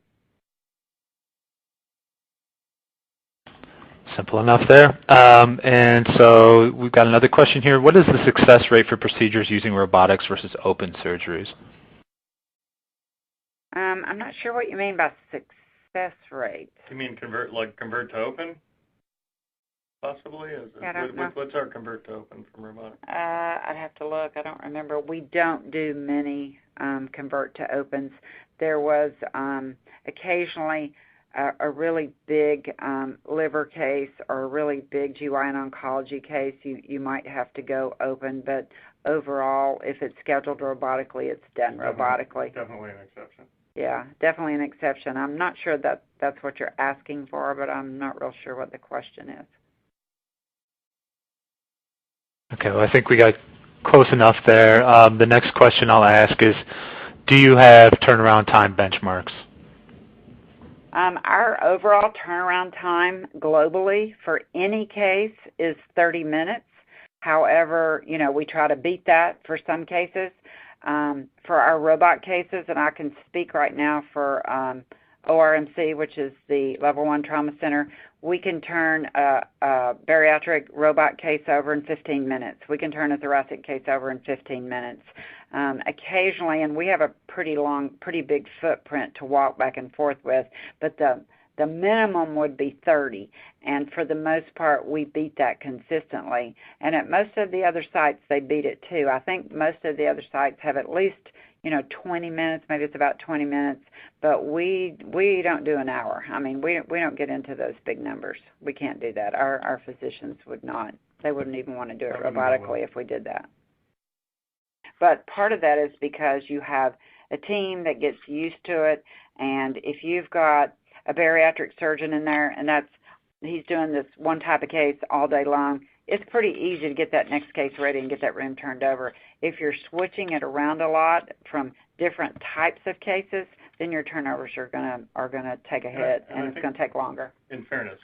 Simple enough there. And so we've got another question here. What is the success rate for procedures using robotics versus open surgeries? I'm not sure what you mean by success rate. You mean convert to open? Possibly? I don't know. What's our convert to open from robotics? I'd have to look. I don't remember. We don't do many convert to opens. There was occasionally a really big liver case or a really big GYN oncology case. You might have to go open, but overall, if it's scheduled robotically, it's done robotically. Definitely an exception. Yeah, definitely an exception. I'm not sure that that's what you're asking for, but I'm not real sure what the question is. Okay, well, I think we got close enough there. The next question I'll ask is, do you have turnaround time benchmarks? Our overall turnaround time globally for any case is 30 minutes. However, we try to beat that for some cases. For our robot cases, and I can speak right now for ORMC, which is the Level 1 Trauma Center, we can turn a bariatric robot case over in 15 minutes. We can turn a thoracic case over in 15 minutes. Occasionally, and we have a pretty big footprint to walk back and forth with, but the minimum would be 30, and for the most part, we beat that consistently. And at most of the other sites, they beat it too. I think most of the other sites have at least 20 minutes, maybe it's about 20 minutes, but we don't do an hour. I mean, we don't get into those big numbers. We can't do that. Our physicians would not. They wouldn't even want to do it robotically if we did that. But part of that is because you have a team that gets used to it, and if you've got a bariatric surgeon in there and he's doing this one type of case all day long, it's pretty easy to get that next case ready and get that room turned over. If you're switching it around a lot from different types of cases, then your turnovers are gonna take a hit, and it's gonna take longer. In fairness,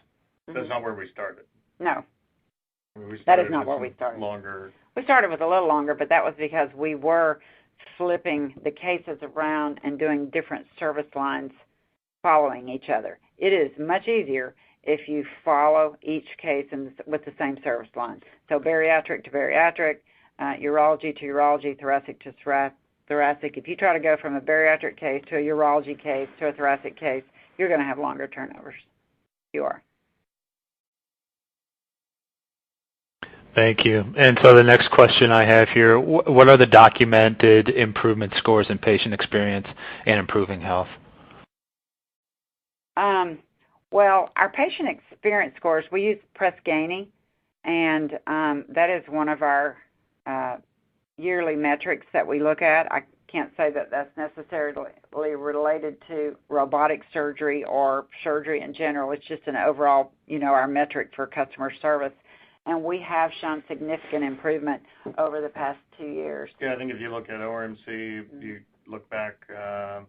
that's not where we started. No. That is not where we started. We started with a little longer, but that was because we were flipping the cases around and doing different service lines following each other. It is much easier if you follow each case with the same service line. So bariatric to bariatric, urology to urology, thoracic to thoracic. If you try to go from a bariatric case to a urology case to a thoracic case, you're going to have longer turnovers. You are. Thank you. And so the next question I have here, what are the documented improvement scores in patient experience and improving health? Well, our patient experience scores, we use Press Ganey, and that is one of our yearly metrics that we look at. I can't say that that's necessarily related to robotic surgery or surgery in general. It's just an overall, our metric for customer service. And we have shown significant improvement over the past 2 years. Yeah, I think if you look at ORMC, you look back to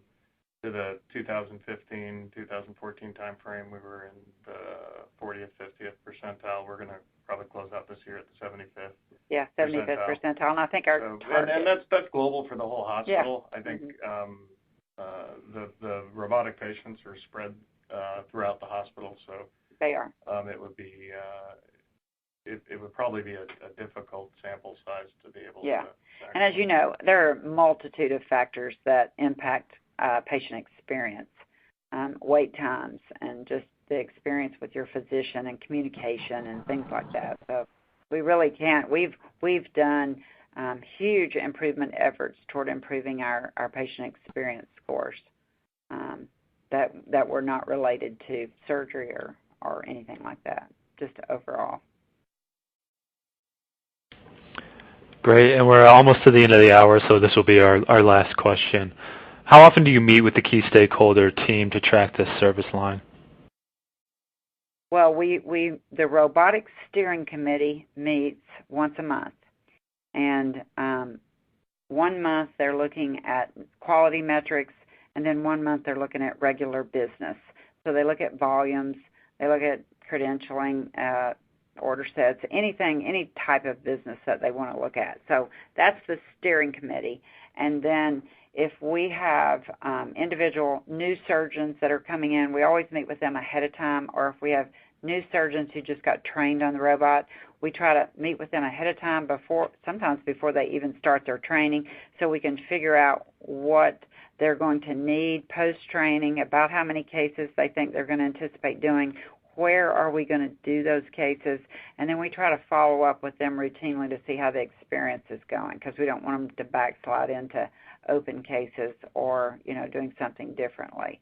the 2015, 2014 time frame, we were in the 40th, 50th percentile. We're going to probably close out this year at the 75th. Yeah, 75th percentile. And I think our target. And that's global for the whole hospital. Yeah. I think the robotic patients are spread throughout the hospital, so they are. It would be. It would probably be a difficult sample size to be able to. Yeah, and as you know, there are a multitude of factors that impact patient experience, wait times, and just the experience with your physician and communication and things like that. So we really can't. We've done huge improvement efforts toward improving our patient experience scores that were not related to surgery or anything like that, just overall. Great, and we're almost to the end of the hour, so this will be our last question. How often do you meet with the key stakeholder team to track this service line? Well, the Robotics Steering Committee meets once a month, and 1 month they're looking at quality metrics, and then 1 month they're looking at regular business. So they look at volumes, they look at credentialing, order sets, anything, any type of business that they want to look at. So that's the steering committee. And then if we have individual new surgeons that are coming in, we always meet with them ahead of time, or if we have new surgeons who just got trained on the robot, we try to meet with them ahead of time, sometimes before they even start their training, so we can figure out what they're going to need post-training, about how many cases they think they're going to anticipate doing, where are we going to do those cases, and then we try to follow up with them routinely to see how the experience is going, because we don't want them to backslide into open cases or, doing something differently.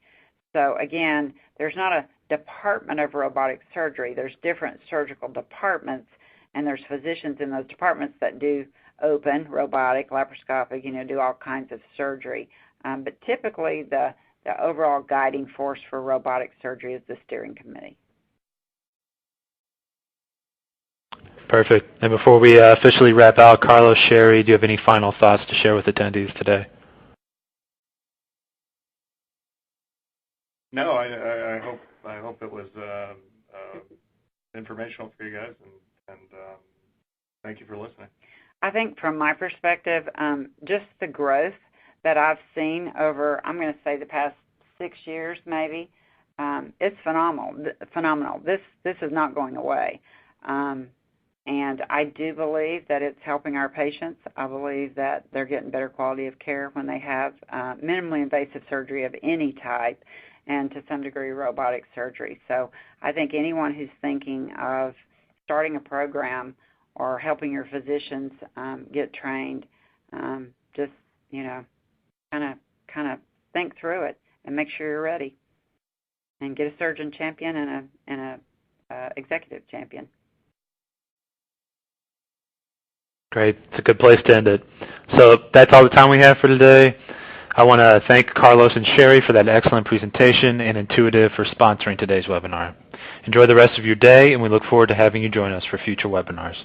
So again, there's not a department of robotic surgery. There's different surgical departments, and there's physicians in those departments that do open, robotic, laparoscopic, do all kinds of surgery. But typically, the overall guiding force for robotic surgery is the steering committee. Perfect. And before we officially wrap out, Carlos, Sherry, do you have any final thoughts to share with attendees today? No, I hope it was informational for you guys, and thank you for listening. I think from my perspective, just the growth that I've seen over, I'm going to say the past 6 years maybe, it's phenomenal. This is not going away. And I do believe that it's helping our patients. I believe that they're getting better quality of care when they have minimally invasive surgery of any type, and to some degree robotic surgery. So I think anyone who's thinking of starting a program or helping your physicians get trained, just kind of think through it and make sure you're ready, and get a surgeon champion and a executive champion. Great. It's a good place to end it. So that's all the time we have for today. I want to thank Carlos and Sherry for that excellent presentation, and Intuitive for sponsoring today's webinar. Enjoy the rest of your day, and we look forward to having you join us for future webinars.